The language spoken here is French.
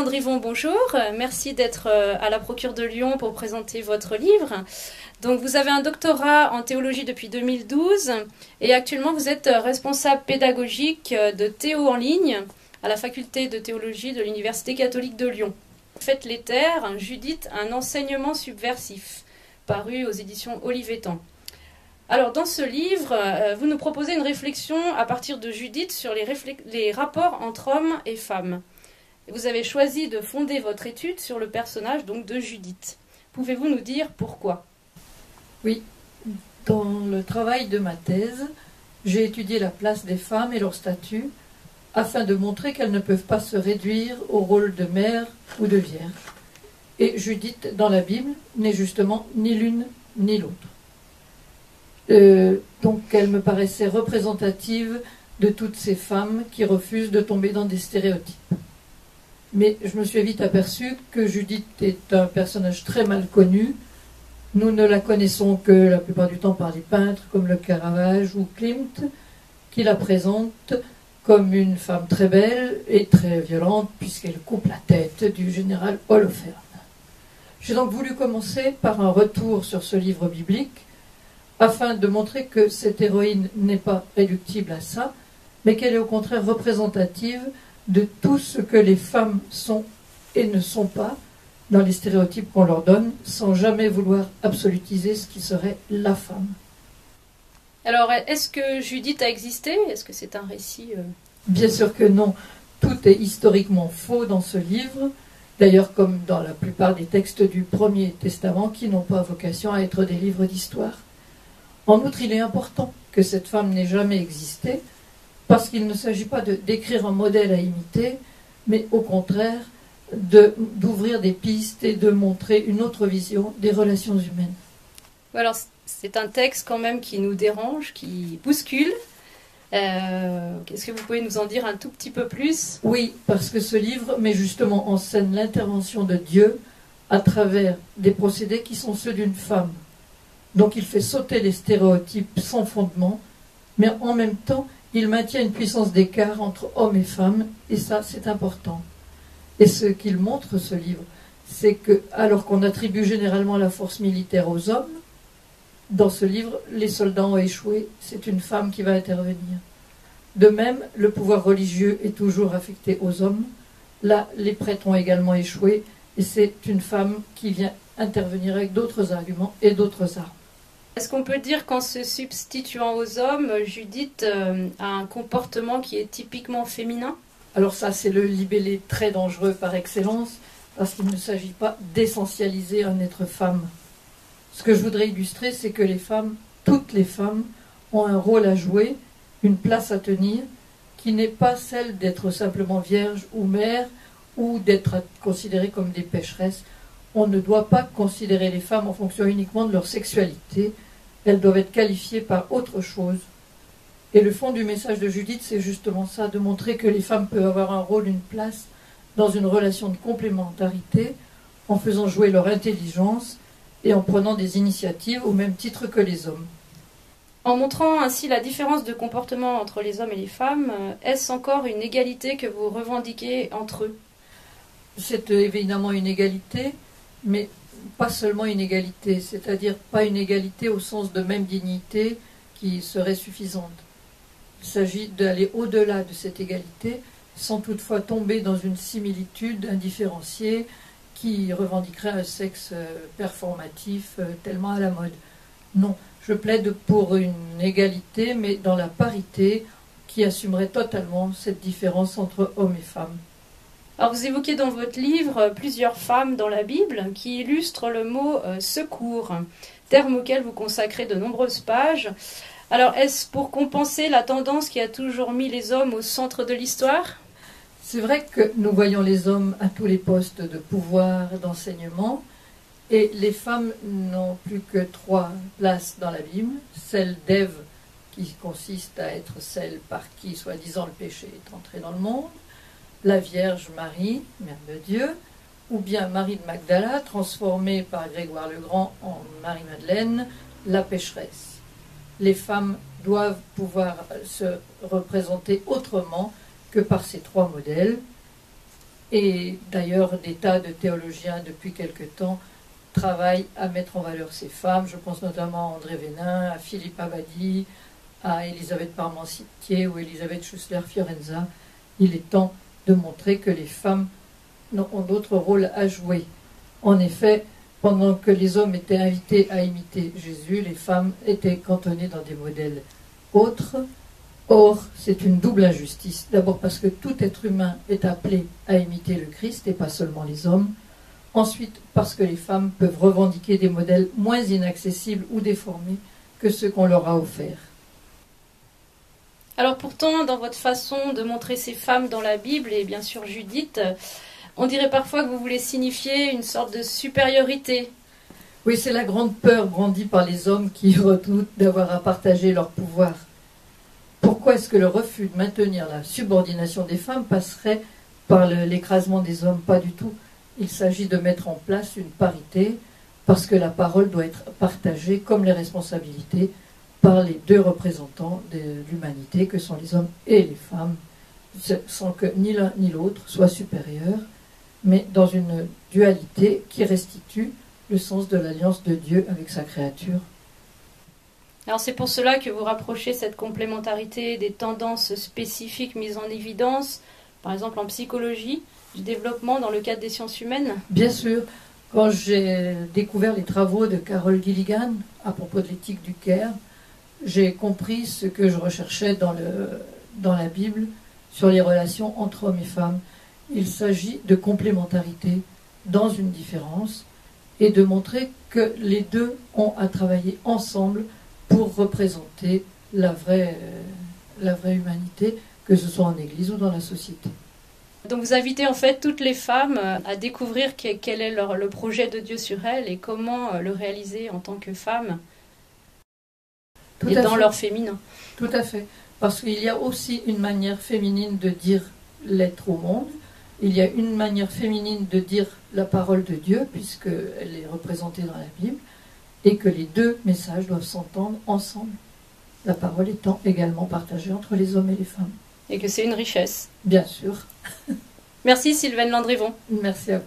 Alexandre Yvon, bonjour. Merci d'être à la Procure de Lyon pour présenter votre livre. Donc, vous avez un doctorat en théologie depuis 2012 et actuellement vous êtes responsable pédagogique de Théo en ligne à la faculté de théologie de l'Université catholique de Lyon. Faites les terres, Judith, un enseignement subversif, paru aux éditions Olivetan. Alors, dans ce livre, vous nous proposez une réflexion à partir de Judith sur les rapports entre hommes et femmes. Vous avez choisi de fonder votre étude sur le personnage donc de Judith. Pouvez-vous nous dire pourquoi? Oui, dans le travail de ma thèse, j'ai étudié la place des femmes et leur statut afin de montrer qu'elles ne peuvent pas se réduire au rôle de mère ou de vierge. Et Judith, dans la Bible, n'est justement ni l'une ni l'autre. Donc elle me paraissait représentative de toutes ces femmes qui refusent de tomber dans des stéréotypes. Mais je me suis vite aperçue que Judith est un personnage très mal connu. Nous ne la connaissons que la plupart du temps par les peintres comme le Caravage ou Klimt, qui la présentent comme une femme très belle et très violente puisqu'elle coupe la tête du général Holoferne. J'ai donc voulu commencer par un retour sur ce livre biblique afin de montrer que cette héroïne n'est pas réductible à ça, mais qu'elle est au contraire représentative de tout ce que les femmes sont et ne sont pas dans les stéréotypes qu'on leur donne, sans jamais vouloir absolutiser ce qui serait la femme. Alors, est-ce que Judith a existé? Est-ce que c'est un récit Bien sûr que non. Tout est historiquement faux dans ce livre, d'ailleurs comme dans la plupart des textes du Premier Testament qui n'ont pas vocation à être des livres d'histoire. En outre, il est important que cette femme n'ait jamais existé, parce qu'il ne s'agit pas de décrire un modèle à imiter, mais au contraire d'ouvrir des pistes et de montrer une autre vision des relations humaines. Alors, c'est un texte quand même qui nous dérange, qui bouscule. Est-ce que vous pouvez nous en dire un tout petit peu plus? Oui, parce que ce livre met justement en scène l'intervention de Dieu à travers des procédés qui sont ceux d'une femme. Donc il fait sauter les stéréotypes sans fondement, mais en même temps, il maintient une puissance d'écart entre hommes et femmes, et ça, c'est important. Et ce qu'il montre, ce livre, c'est que, alors qu'on attribue généralement la force militaire aux hommes, dans ce livre, les soldats ont échoué, c'est une femme qui va intervenir. De même, le pouvoir religieux est toujours affecté aux hommes. Là, les prêtres ont également échoué, et c'est une femme qui vient intervenir avec d'autres arguments et d'autres armes. Est-ce qu'on peut dire qu'en se substituant aux hommes, Judith a un comportement qui est typiquement féminin? Alors ça, c'est le libellé très dangereux par excellence, parce qu'il ne s'agit pas d'essentialiser un être femme. Ce que je voudrais illustrer, c'est que les femmes, toutes les femmes, ont un rôle à jouer, une place à tenir, qui n'est pas celle d'être simplement vierge ou mère, ou d'être considérées comme des pécheresses. On ne doit pas considérer les femmes en fonction uniquement de leur sexualité. Elles doivent être qualifiées par autre chose. Et le fond du message de Judith, c'est justement ça, de montrer que les femmes peuvent avoir un rôle, une place dans une relation de complémentarité, en faisant jouer leur intelligence et en prenant des initiatives au même titre que les hommes. En montrant ainsi la différence de comportement entre les hommes et les femmes, est-ce encore une égalité que vous revendiquez entre eux? C'est évidemment une égalité, mais pas seulement une égalité, c'est-à-dire pas une égalité au sens de même dignité qui serait suffisante. Il s'agit d'aller au-delà de cette égalité, sans toutefois tomber dans une similitude indifférenciée qui revendiquerait un sexe performatif tellement à la mode. Non, je plaide pour une égalité, mais dans la parité, qui assumerait totalement cette différence entre hommes et femmes. Alors vous évoquez dans votre livre plusieurs femmes dans la Bible qui illustrent le mot secours, terme auquel vous consacrez de nombreuses pages. Alors est-ce pour compenser la tendance qui a toujours mis les hommes au centre de l'histoire? C'est vrai que nous voyons les hommes à tous les postes de pouvoir, d'enseignement, et les femmes n'ont plus que 3 places dans la Bible, celle d'Ève qui consiste à être celle par qui, soi-disant, le péché est entré dans le monde, la Vierge Marie, Mère de Dieu, ou bien Marie de Magdala, transformée par Grégoire le Grand en Marie-Madeleine, la pécheresse. Les femmes doivent pouvoir se représenter autrement que par ces 3 modèles. Et d'ailleurs, des tas de théologiens, depuis quelque temps, travaillent à mettre en valeur ces femmes. Je pense notamment à André Vénin, à Philippe Abadi, à Elisabeth Parmentier ou Elisabeth Schussler-Fiorenza. Il est temps de montrer que les femmes ont d'autres rôles à jouer. En effet, pendant que les hommes étaient invités à imiter Jésus, les femmes étaient cantonnées dans des modèles autres. Or, c'est une double injustice. D'abord parce que tout être humain est appelé à imiter le Christ et pas seulement les hommes. Ensuite, parce que les femmes peuvent revendiquer des modèles moins inaccessibles ou déformés que ceux qu'on leur a offerts. Alors pourtant, dans votre façon de montrer ces femmes dans la Bible, et bien sûr Judith, on dirait parfois que vous voulez signifier une sorte de supériorité. Oui, c'est la grande peur brandie par les hommes qui redoutent d'avoir à partager leur pouvoir. Pourquoi est-ce que le refus de maintenir la subordination des femmes passerait par l'écrasement des hommes? Pas du tout. Il s'agit de mettre en place une parité parce que la parole doit être partagée comme les responsabilités par les deux représentants de l'humanité que sont les hommes et les femmes, sans que ni l'un ni l'autre soit supérieur, mais dans une dualité qui restitue le sens de l'alliance de Dieu avec sa créature. Alors c'est pour cela que vous rapprochez cette complémentarité des tendances spécifiques mises en évidence, par exemple en psychologie, du développement dans le cadre des sciences humaines? Bien sûr. Quand j'ai découvert les travaux de Carol Gilligan à propos de l'éthique du Caire, j'ai compris ce que je recherchais dans la Bible sur les relations entre hommes et femmes. Il s'agit de complémentarité dans une différence et de montrer que les deux ont à travailler ensemble pour représenter la vraie humanité, que ce soit en Église ou dans la société. Donc vous invitez en fait toutes les femmes à découvrir quel est le projet de Dieu sur elles et comment le réaliser en tant que femmes et dans leur féminin. Tout à fait. Parce qu'il y a aussi une manière féminine de dire l'être au monde. Il y a une manière féminine de dire la parole de Dieu, puisqu'elle est représentée dans la Bible, et que les deux messages doivent s'entendre ensemble, la parole étant également partagée entre les hommes et les femmes. Et que c'est une richesse. Bien sûr. Merci Sylvaine Landrivon. Merci à vous.